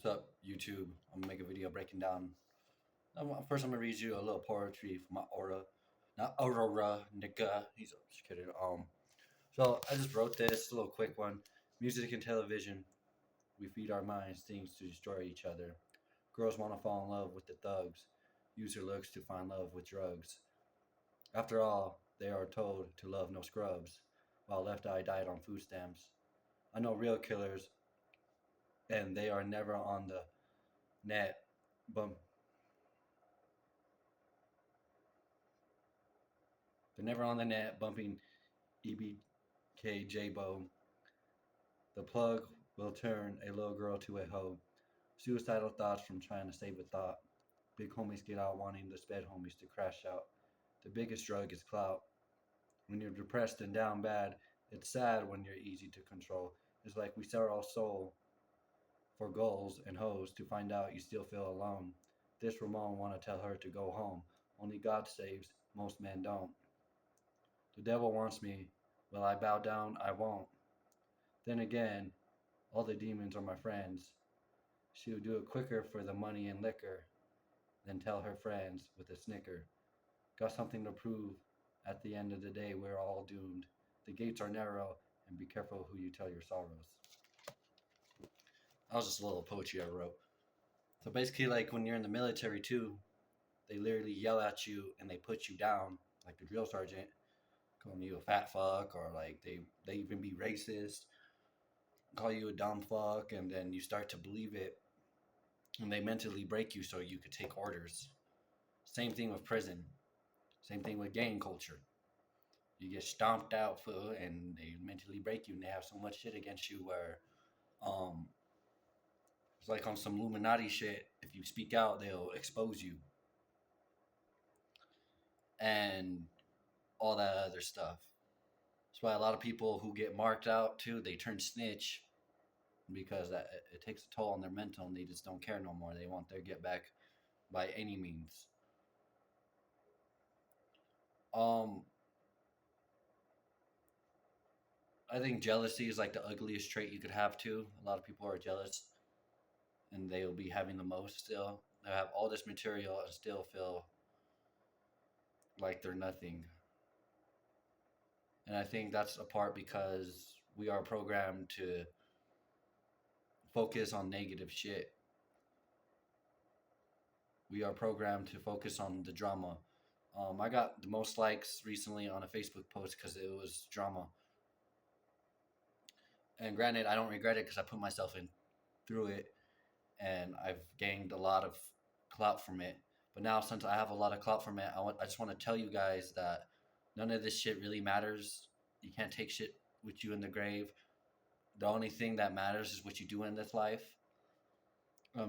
What's up, YouTube? I'm gonna make a video breaking down. First, I'm gonna read you a little poetry from my aura, not Aurora, nigga. He's just kidding. So I just wrote this a little quick one. Music and television, we feed our minds things to destroy each other. Girls want to fall in love with the thugs, use their looks to find love with drugs. After all, they are told to love no scrubs, while Left Eye died on food stamps. I know real killers, and they are never on the net, but they're never on the net bumping EBK J-Bo. The plug will turn a little girl to a hoe. Suicidal thoughts from trying to save a thought. Big homies get out wanting the sped homies to crash out. The biggest drug is clout. When you're depressed and down bad, it's sad when you're easy to control. It's like we sell our soul for goals and hoes to find out you still feel alone. This Ramon want to tell her to go home. Only God saves, most men don't. The devil wants me. Will I bow down? I won't. Then again, all the demons are my friends. She'll do it quicker for the money and liquor than tell her friends with a snicker. Got something to prove. At the end of the day, we're all doomed. The gates are narrow, and be careful who you tell your sorrows. That was just a little poetry I wrote. So basically, like when you're in the military too, they literally yell at you and they put you down, like the drill sergeant, calling you a fat fuck, or like they even be racist, call you a dumb fuck, and then you start to believe it, and they mentally break you so you could take orders. Same thing with prison. Same thing with gang culture. You get stomped out for, and they mentally break you, and they have so much shit against you where, um, it's like on some Illuminati shit. If you speak out, they'll expose you, and all that other stuff. That's why a lot of people who get marked out too, they turn snitch because it takes a toll on their mental, and they just don't care no more. They want their get back by any means. Um, I think jealousy is like the ugliest trait you could have too. A lot of people are jealous, and they'll be having the most still. They have all this material and still feel like they're nothing. And I think that's a part because we are programmed to focus on negative shit. We are programmed to focus on the drama. I got the most likes recently on a Facebook post because it was drama. And granted, I don't regret it because I put myself in through it, and I've gained a lot of clout from it. But now, since I have a lot of clout from it, I just want to tell you guys that none of this shit really matters. You can't take shit with you in the grave. The only thing that matters is what you do in this life.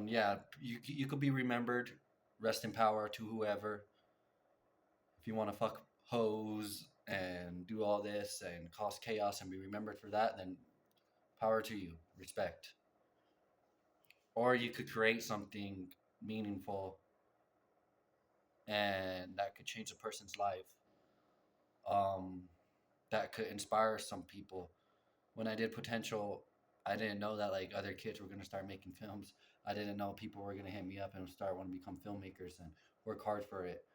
Yeah, you could be remembered. Rest in power to whoever. If you want to fuck hoes and do all this and cause chaos and be remembered for that, then power to you. Respect. Or you could create something meaningful and that could change a person's life. Um, that could inspire some people. When I did potential, I didn't know that like other kids were gonna start making films. I didn't know people were gonna hit me up and start want to become filmmakers and work hard for it.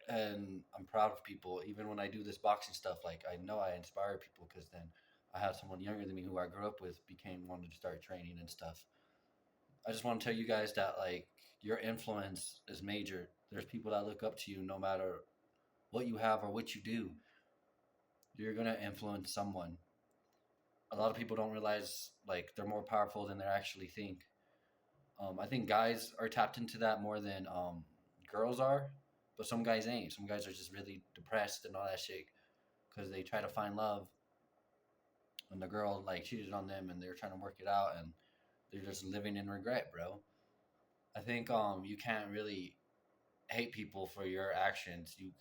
And I'm proud of people. Even when I do this boxing stuff, like I know I inspire people because then I have someone younger than me who I grew up with became wanted to start training and stuff. I just want to tell you guys that like your influence is major. There's people that look up to you no matter what you have or what you do. You're gonna influence someone. A lot of people don't realize like they're more powerful than they actually think. I think guys are tapped into that more than girls are, but some guys ain't. Some guys are just really depressed and all that shit because they try to find love, and the girl like cheated on them, and they're trying to work it out, and they're just living in regret, bro. I think you can't really hate people for your actions. You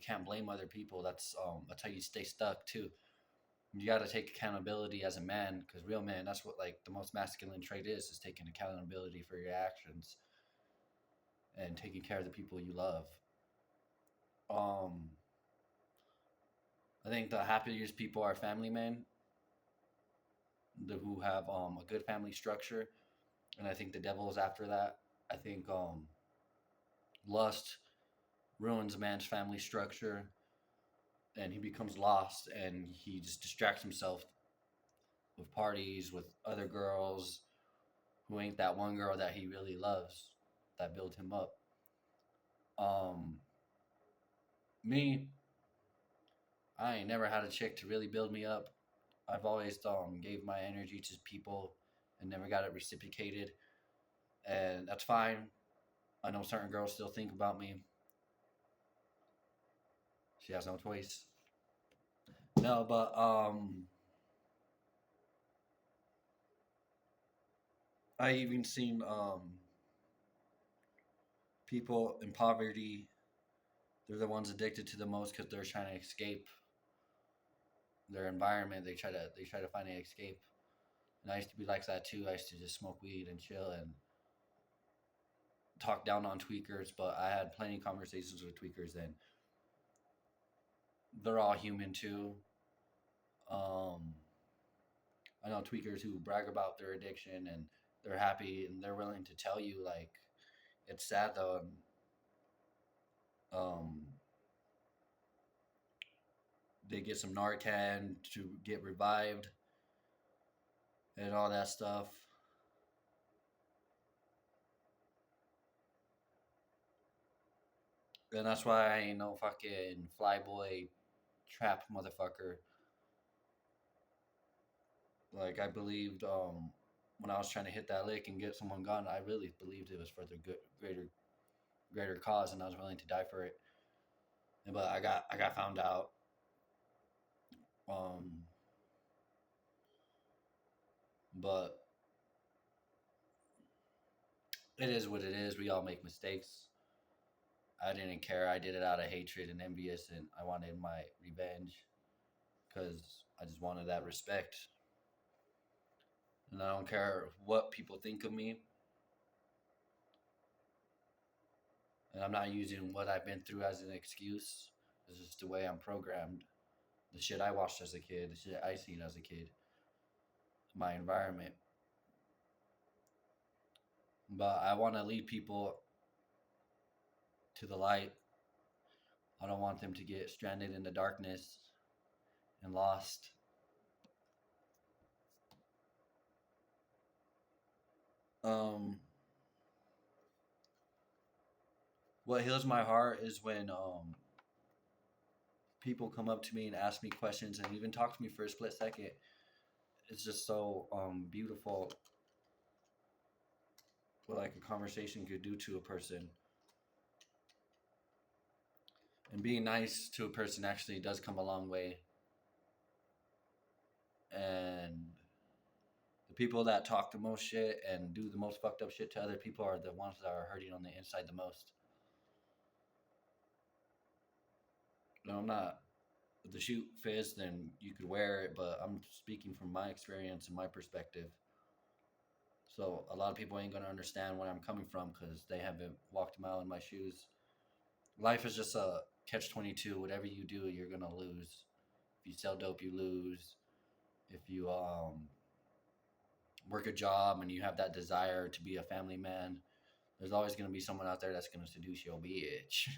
can't blame other people. That's how you stay stuck too. You got to take accountability as a man because real man, that's what like the most masculine trait is taking accountability for your actions and taking care of the people you love. um I think the happiest people are family men. who have a good family structure, and I think the devil is after that. I think lust ruins a man's family structure, and he becomes lost, and he just distracts himself with parties with other girls who ain't that one girl that he really loves that built him up. Um, Me, I ain't never had a chick to really build me up. I've always gave my energy to people and never got it reciprocated, and that's fine. I know certain girls still think about me. She has no choice. No, but I even seen people in poverty. They're the ones addicted to the most because they're trying to escape their environment. They try to find an escape. And I used to be like that too. I used to just smoke weed and chill and talk down on tweakers, but I had plenty of conversations with tweakers, and they're all human too. Um, I know tweakers who brag about their addiction and they're happy and they're willing to tell you like it's sad though. And, um, they get some Narcan to get revived and all that stuff. And that's why I ain't no fucking flyboy trap motherfucker. Like I believed when I was trying to hit that lick and get someone gone, I really believed it was for the good, greater cause, and I was willing to die for it. But I got found out. Um, but it is what it is. We all make mistakes. I didn't care. I did it out of hatred and envious, and I wanted my revenge because I just wanted that respect. And I don't care what people think of me. And I'm not using what I've been through as an excuse. It's just the way I'm programmed. The shit I watched as a kid, the shit I seen as a kid, my environment. But I want to lead people to the light. I don't want them to get stranded in the darkness and lost. Um, what heals my heart is when people come up to me and ask me questions and even talk to me for a split second. It's just so beautiful what like a conversation could do to a person. And being nice to a person actually does come a long way. And the people that talk the most shit and do the most fucked up shit to other people are the ones that are hurting on the inside the most. No, I'm not. If the shoe fits, then you could wear it, but I'm speaking from my experience and my perspective. So a lot of people ain't gonna understand where I'm coming from because they haven't walked a mile in my shoes. Life is just a catch 22. Whatever you do, you're gonna lose. If you sell dope, you lose. If you work a job and you have that desire to be a family man, there's always gonna be someone out there that's gonna seduce your bitch.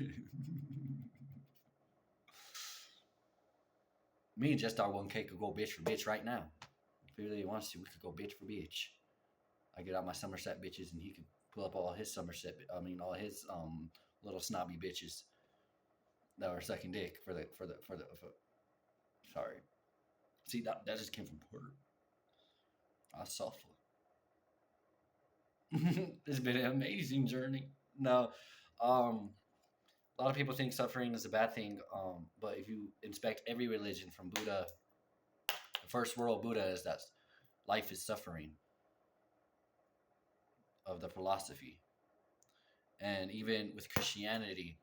Me and Just Dog 1K could go bitch for bitch right now. If he really wants to, we could go bitch for bitch. I get out my Somerset bitches and he could pull up all his all his little snobby bitches that were sucking dick for sorry. See that just came from Porter. I suffer. It's been an amazing journey. No, a lot of people think suffering is a bad thing, but if you inspect every religion from Buddha, the first world Buddha is that life is suffering of the philosophy. And even with Christianity,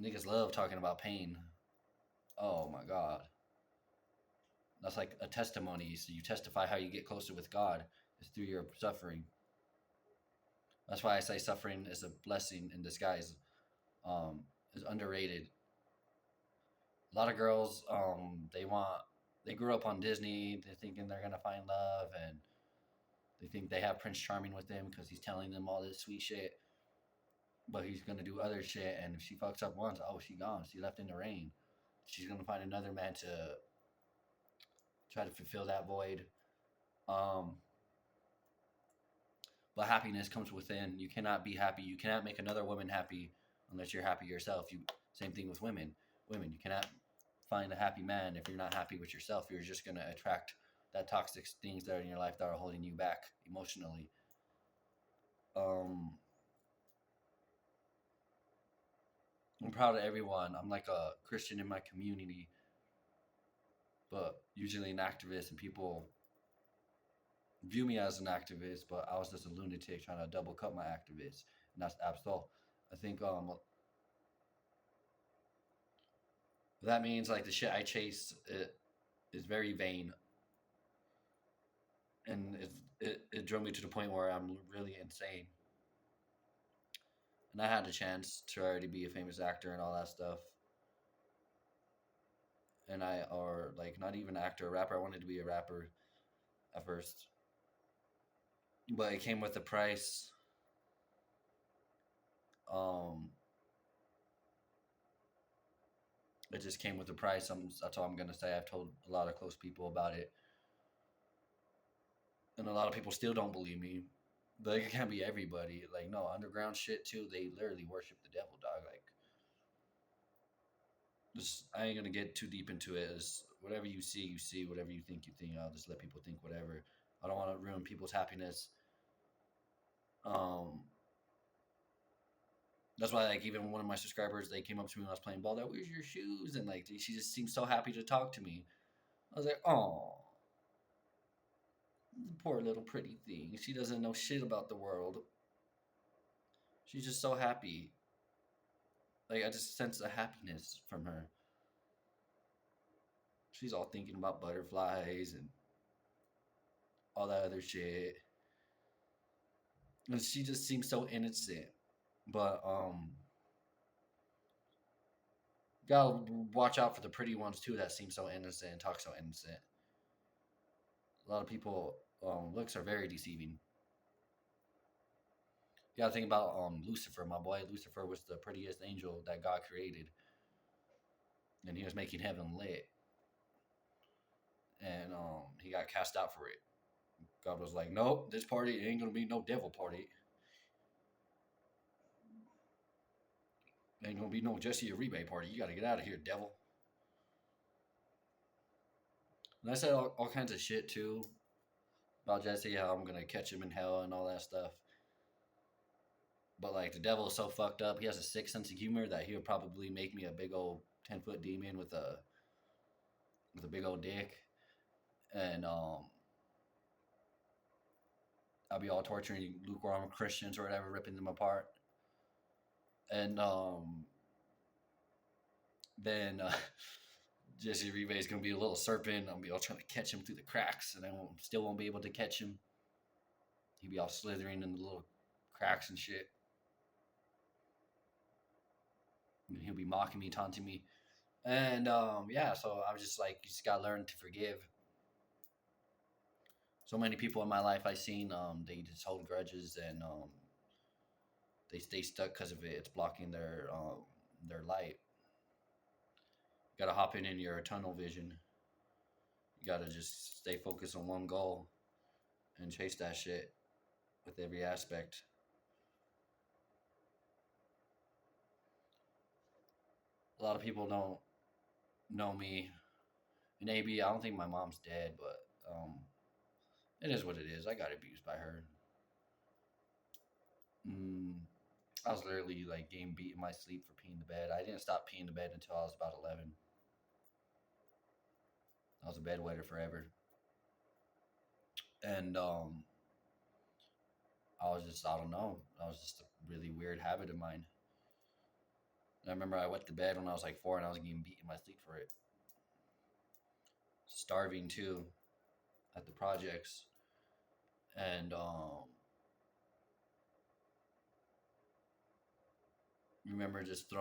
niggas love talking about pain. Oh my God. That's like a testimony. So you testify how you get closer with God is through your suffering. That's why I say suffering is a blessing in disguise. Is underrated. A lot of girls, they want They grew up on Disney. They're thinking they're gonna find love, and they think they have Prince Charming with them because he's telling them all this sweet shit. But he's gonna do other shit, and if she fucks up once, oh, she gone. She left in the rain. She's gonna find another man to try to fulfill that void. Um, but happiness comes within. You cannot be happy. You cannot make another woman happy unless you're happy yourself. You same thing with women. Women, you cannot find a happy man if you're not happy with yourself. You're just gonna attract that toxic things that are in your life that are holding you back emotionally. Um, I'm proud of everyone. I'm like a Christian in my community, but usually an activist, and people view me as an activist, but I was just a lunatic trying to double cut my activist, and that's absolute. I think that means like the shit I chase is very vain, and it drove me to the point where I'm really insane. And I had the chance to already be a famous actor and all that stuff, and I or like not even actor, a rapper. I wanted to be a rapper at first, but it came with a price. Um, it just came with a price. That's all I'm gonna say. I've told a lot of close people about it, and a lot of people still don't believe me. But it can't be everybody. Like no underground shit too. They literally worship the devil, dog. Like just I ain't gonna get too deep into it. It's whatever you see, you see. Whatever you think, you think. I'll just let people think whatever. I don't want to ruin people's happiness. Um, that's why like even one of my subscribers, they came up to me when I was playing ball. Like, where's your shoes? And like she just seemed so happy to talk to me. I was like, oh, poor little pretty thing. She doesn't know shit about the world. She's just so happy. Like I just sense a happiness from her. She's all thinking about butterflies and all that other shit. And she just seems so innocent. But gotta watch out for the pretty ones too that seem so innocent and talk so innocent. A lot of people looks are very deceiving. You gotta think about Lucifer, my boy. Lucifer was the prettiest angel that God created, and he was making heaven lit, and he got cast out for it. God was like, "Nope, this party ain't gonna be no devil party. Ain't gonna be no Jesse Uribe party. You gotta get out of here, devil." And I said all kinds of shit too about Jesse, how I'm gonna catch him in hell and all that stuff. But like the devil is so fucked up, he has a sick sense of humor that he would probably make me a big old 10-foot demon with a big old dick, and I'll be all torturing lukewarm Christians or whatever, ripping them apart, and then Jesse Rive is gonna be a little serpent. I'll be all trying to catch him through the cracks, and still won't be able to catch him. He'll be all slithering in the little cracks and shit. And he'll be mocking me, taunting me, and yeah. So I was just like, you just gotta learn to forgive. So many people in my life I've seen, they just hold grudges, and they stay stuck because of it. It's blocking their light. You gotta hop in your tunnel vision. You gotta just stay focused on one goal and chase that shit with every aspect. A lot of people don't know me. Maybe I don't think my mom's dead, but it is what it is. I got abused by her. Mm, I was literally like getting beat in my sleep for peeing the bed. I didn't stop peeing the bed until I was about 11. I was a bedwetter forever, and I don't know. I was just a really weird habit of mine. And I remember I wet the bed when I was like 4, and I was getting beat in my sleep for it. Starving too at the projects, and remember just throwing